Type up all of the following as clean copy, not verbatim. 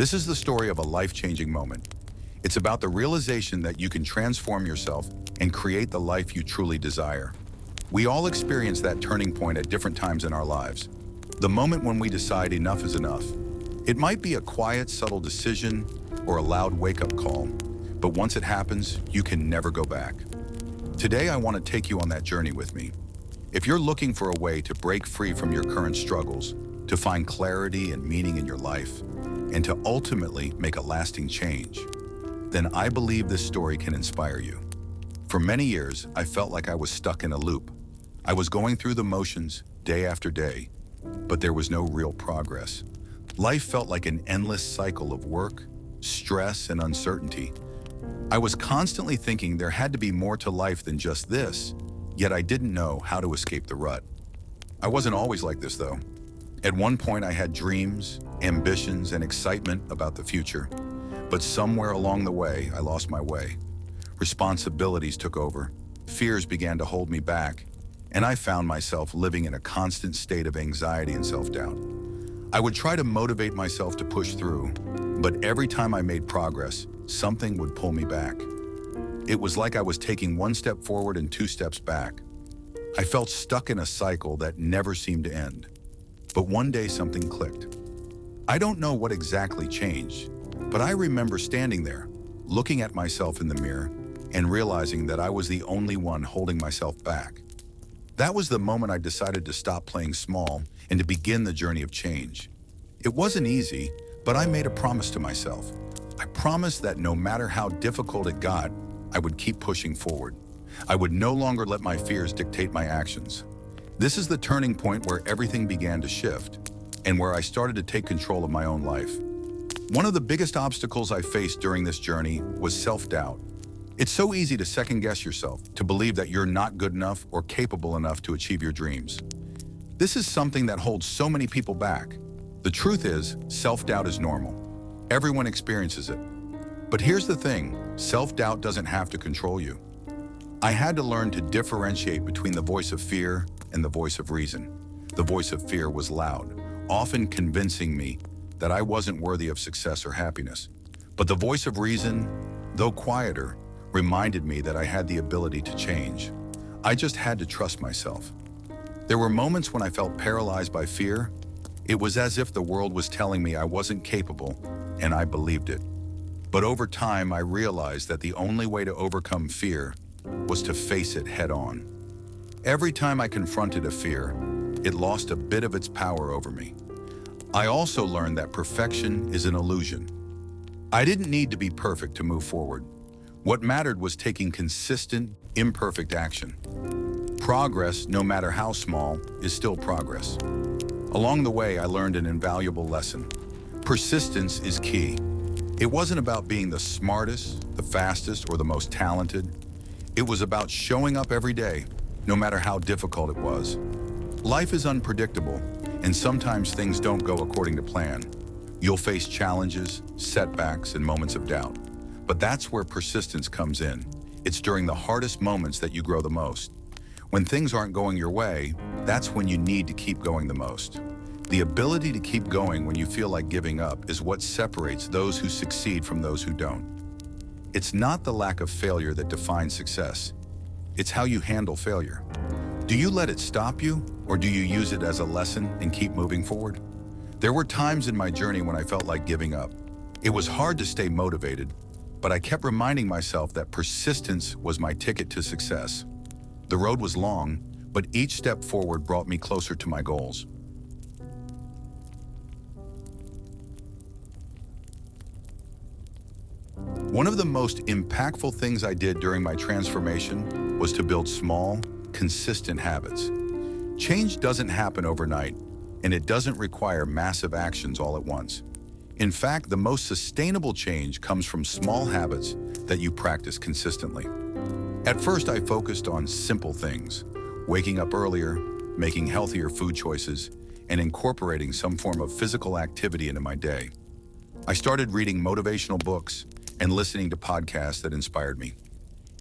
This is the story of a life-changing moment. It's about the realization that you can transform yourself and create the life you truly desire. We all experience that turning point at different times in our lives. The moment when we decide enough is enough. It might be a quiet, subtle decision or a loud wake-up call, but once it happens, you can never go back. Today, I want to take you on that journey with me. If you're looking for a way to break free from your current struggles, to find clarity and meaning in your life, and to ultimately make a lasting change, then I believe this story can inspire you. For many years, I felt like I was stuck in a loop. I was going through the motions day after day, but there was no real progress. Life felt like an endless cycle of work, stress, and uncertainty. I was constantly thinking there had to be more to life than just this, yet I didn't know how to escape the rut. I wasn't always like this, though. At one point, I had dreams, ambitions, and excitement about the future. But somewhere along the way, I lost my way. Responsibilities took over, fears began to hold me back, and I found myself living in a constant state of anxiety and self-doubt. I would try to motivate myself to push through, but every time I made progress, something would pull me back. It was like I was taking one step forward and two steps back. I felt stuck in a cycle that never seemed to end. But one day something clicked. I don't know what exactly changed, but I remember standing there, looking at myself in the mirror and realizing that I was the only one holding myself back. That was the moment I decided to stop playing small and to begin the journey of change. It wasn't easy, but I made a promise to myself. I promised that no matter how difficult it got, I would keep pushing forward. I would no longer let my fears dictate my actions. This is the turning point where everything began to shift and where I started to take control of my own life. One of the biggest obstacles I faced during this journey was self-doubt. It's so easy to second-guess yourself, to believe that you're not good enough or capable enough to achieve your dreams. This is something that holds so many people back. The truth is, self-doubt is normal. Everyone experiences it. But here's the thing, self-doubt doesn't have to control you. I had to learn to differentiate between the voice of fear and the voice of reason. The voice of fear was loud, often convincing me that I wasn't worthy of success or happiness. But the voice of reason, though quieter, reminded me that I had the ability to change. I just had to trust myself. There were moments when I felt paralyzed by fear. It was as if the world was telling me I wasn't capable, and I believed it. But over time, I realized that the only way to overcome fear was to face it head on. Every time I confronted a fear, it lost a bit of its power over me. I also learned that perfection is an illusion. I didn't need to be perfect to move forward. What mattered was taking consistent, imperfect action. Progress, no matter how small, is still progress. Along the way, I learned an invaluable lesson. Persistence is key. It wasn't about being the smartest, the fastest, or the most talented. It was about showing up every day, no matter how difficult it was. Life is unpredictable, and sometimes things don't go according to plan. You'll face challenges, setbacks, and moments of doubt. But that's where persistence comes in. It's during the hardest moments that you grow the most. When things aren't going your way, that's when you need to keep going the most. The ability to keep going when you feel like giving up is what separates those who succeed from those who don't. It's not the lack of failure that defines success. It's how you handle failure. Do you let it stop you, or do you use it as a lesson and keep moving forward? There were times in my journey when I felt like giving up. It was hard to stay motivated, but I kept reminding myself that persistence was my ticket to success. The road was long, but each step forward brought me closer to my goals. One of the most impactful things I did during my transformation was to build small, consistent habits. Change doesn't happen overnight, and it doesn't require massive actions all at once. In fact, the most sustainable change comes from small habits that you practice consistently. At first, I focused on simple things, waking up earlier, making healthier food choices, and incorporating some form of physical activity into my day. I started reading motivational books and listening to podcasts that inspired me.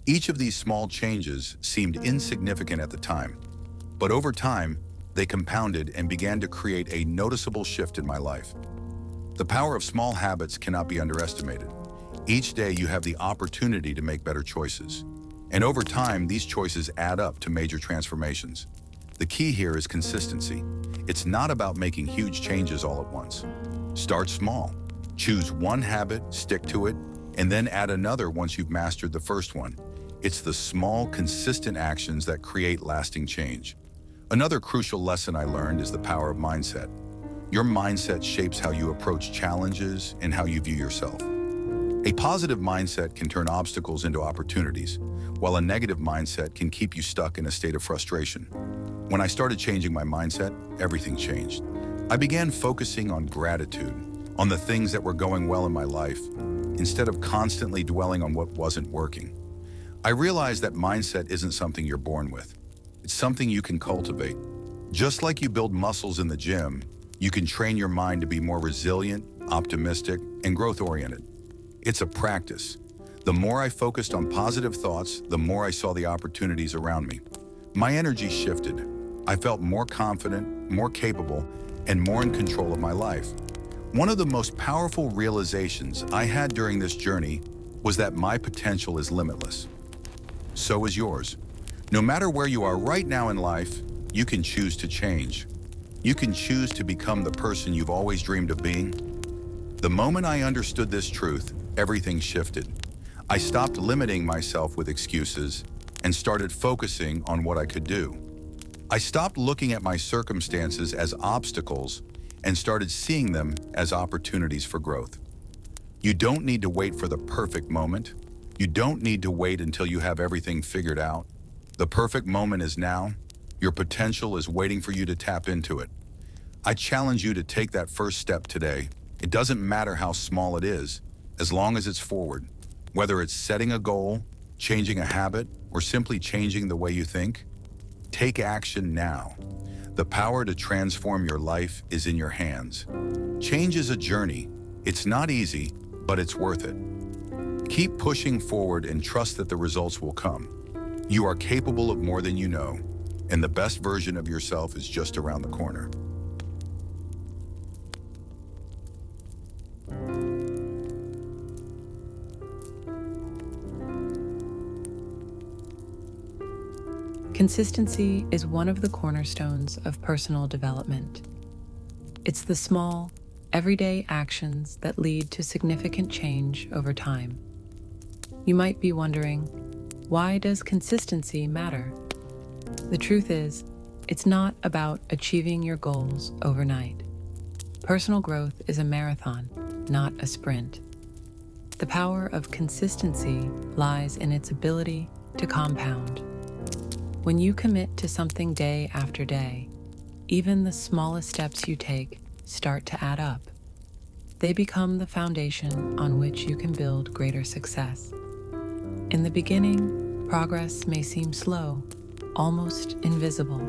Each of these small changes seemed insignificant at the time, but over time, they compounded and began to create a noticeable shift in my life. The power of small habits cannot be underestimated. Each day you have the opportunity to make better choices. And over time, these choices add up to major transformations. The key here is consistency. It's not about making huge changes all at once. Start small. Choose one habit, stick to it, and then add another once you've mastered the first one. It's the small, consistent actions that create lasting change. Another crucial lesson I learned is the power of mindset. Your mindset shapes how you approach challenges and how you view yourself. A positive mindset can turn obstacles into opportunities, while a negative mindset can keep you stuck in a state of frustration. When I started changing my mindset, everything changed. I began focusing on gratitude, on the things that were going well in my life, instead of constantly dwelling on what wasn't working. I realized that mindset isn't something you're born with. It's something you can cultivate. Just like you build muscles in the gym, you can train your mind to be more resilient, optimistic, and growth-oriented. It's a practice. The more I focused on positive thoughts, the more I saw the opportunities around me. My energy shifted. I felt more confident, more capable, and more in control of my life. One of the most powerful realizations I had during this journey was that my potential is limitless. So is yours. No matter where you are right now in life, you can choose to change. You can choose to become the person you've always dreamed of being. The moment I understood this truth, everything shifted. I stopped limiting myself with excuses and started focusing on what I could do. I stopped looking at my circumstances as obstacles and started seeing them as opportunities for growth. You don't need to wait for the perfect moment. You don't need to wait until you have everything figured out. The perfect moment is now. Your potential is waiting for you to tap into it. I challenge you to take that first step today. It doesn't matter how small it is, as long as it's forward. Whether it's setting a goal, changing a habit, or simply changing the way you think, take action now. The power to transform your life is in your hands. Change is a journey. It's not easy, but it's worth it. Keep pushing forward and trust that the results will come. You are capable of more than you know, and the best version of yourself is just around the corner. Consistency is one of the cornerstones of personal development. It's the small, everyday actions that lead to significant change over time. You might be wondering, why does consistency matter? The truth is, it's not about achieving your goals overnight. Personal growth is a marathon, not a sprint. The power of consistency lies in its ability to compound. When you commit to something day after day, even the smallest steps you take start to add up. They become the foundation on which you can build greater success. In the beginning, progress may seem slow, almost invisible.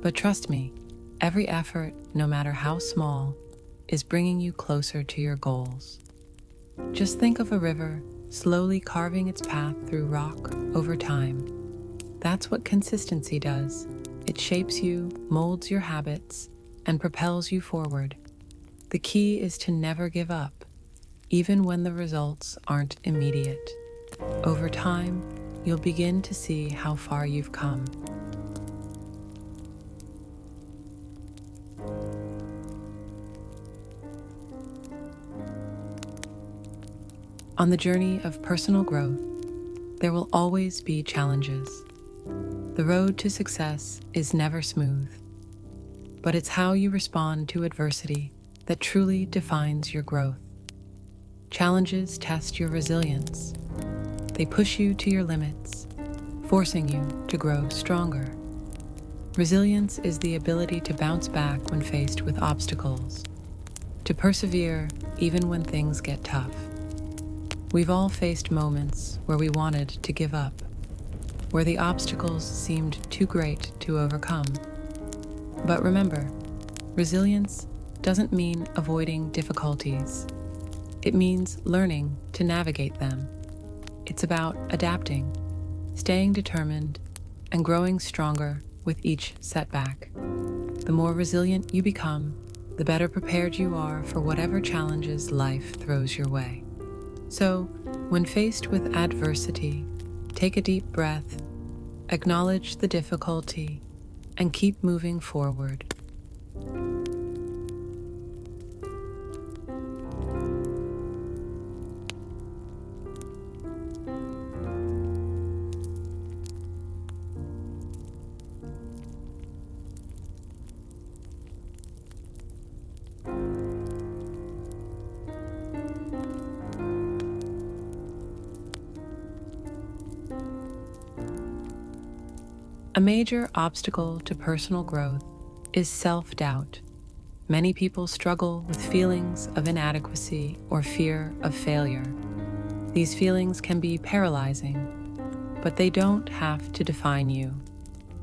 But trust me, every effort, no matter how small, is bringing you closer to your goals. Just think of a river slowly carving its path through rock over time. That's what consistency does. It shapes you, molds your habits, and propels you forward. The key is to never give up, even when the results aren't immediate. Over time, you'll begin to see how far you've come. On the journey of personal growth, there will always be challenges. The road to success is never smooth, but it's how you respond to adversity that truly defines your growth. Challenges test your resilience. They push you to your limits, forcing you to grow stronger. Resilience is the ability to bounce back when faced with obstacles, to persevere even when things get tough. We've all faced moments where we wanted to give up, where the obstacles seemed too great to overcome. But remember, resilience doesn't mean avoiding difficulties. It means learning to navigate them. It's about adapting, staying determined, and growing stronger with each setback. The more resilient you become, the better prepared you are for whatever challenges life throws your way. So, when faced with adversity, take a deep breath, acknowledge the difficulty, and keep moving forward. A major obstacle to personal growth is self-doubt. Many people struggle with feelings of inadequacy or fear of failure. These feelings can be paralyzing, but they don't have to define you.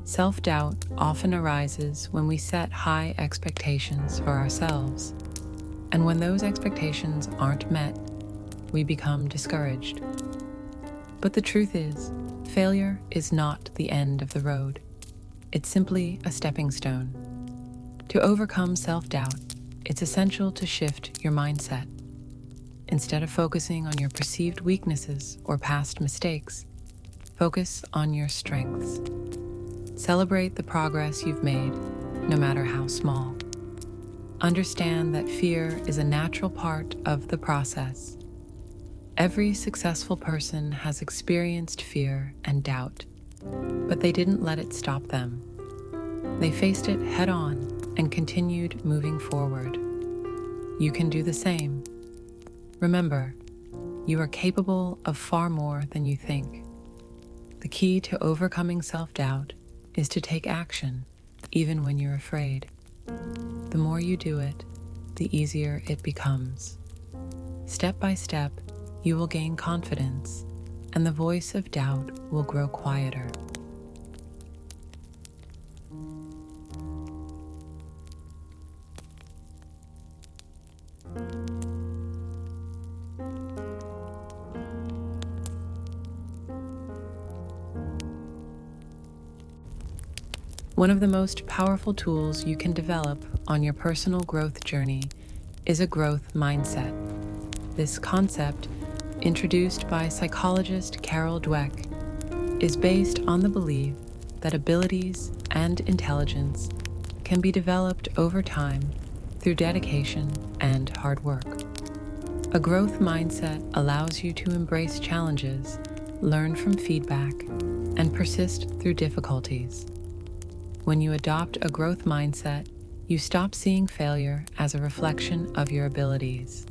Self-doubt often arises when we set high expectations for ourselves, and when those expectations aren't met, we become discouraged. But the truth is, failure is not the end of the road. It's simply a stepping stone. To overcome self-doubt, it's essential to shift your mindset. Instead of focusing on your perceived weaknesses or past mistakes, focus on your strengths. Celebrate the progress you've made, no matter how small. Understand that fear is a natural part of the process. Every successful person has experienced fear and doubt, but they didn't let it stop them. They faced it head on and continued moving forward. You can do the same. Remember, you are capable of far more than you think. The key to overcoming self-doubt is to take action, even when you're afraid. The more you do it, the easier it becomes. Step by step, you will gain confidence, and the voice of doubt will grow quieter. One of the most powerful tools you can develop on your personal growth journey is a growth mindset. This concept, introduced by psychologist Carol Dweck, is based on the belief that abilities and intelligence can be developed over time through dedication and hard work. A growth mindset allows you to embrace challenges, learn from feedback, and persist through difficulties. When you adopt a growth mindset, you stop seeing failure as a reflection of your abilities.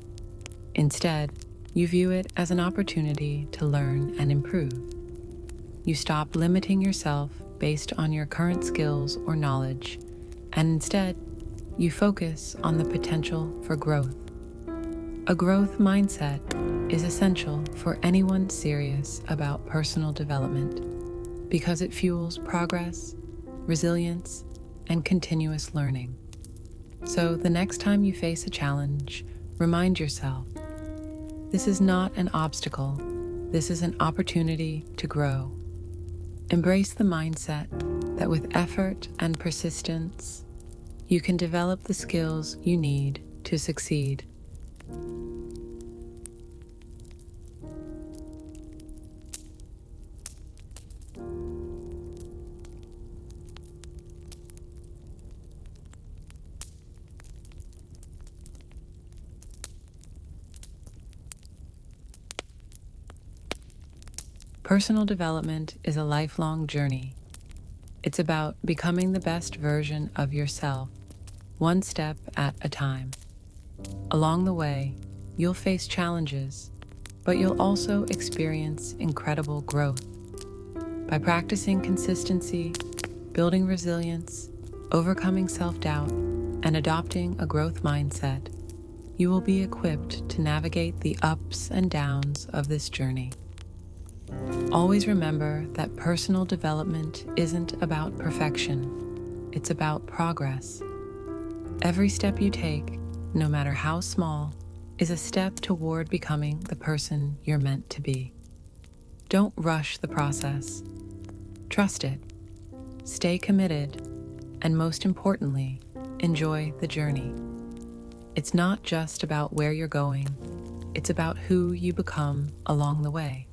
Instead, you view it as an opportunity to learn and improve. You stop limiting yourself based on your current skills or knowledge, and instead, you focus on the potential for growth. A growth mindset is essential for anyone serious about personal development because it fuels progress, resilience, and continuous learning. So the next time you face a challenge, remind yourself, this is not an obstacle, this is an opportunity to grow. Embrace the mindset that with effort and persistence, you can develop the skills you need to succeed. Personal development is a lifelong journey. It's about becoming the best version of yourself, one step at a time. Along the way, you'll face challenges, but you'll also experience incredible growth. By practicing consistency, building resilience, overcoming self-doubt, and adopting a growth mindset, you will be equipped to navigate the ups and downs of this journey. Always remember that personal development isn't about perfection, it's about progress. Every step you take, no matter how small, is a step toward becoming the person you're meant to be. Don't rush the process. Trust it. Stay committed, and most importantly, enjoy the journey. It's not just about where you're going, it's about who you become along the way.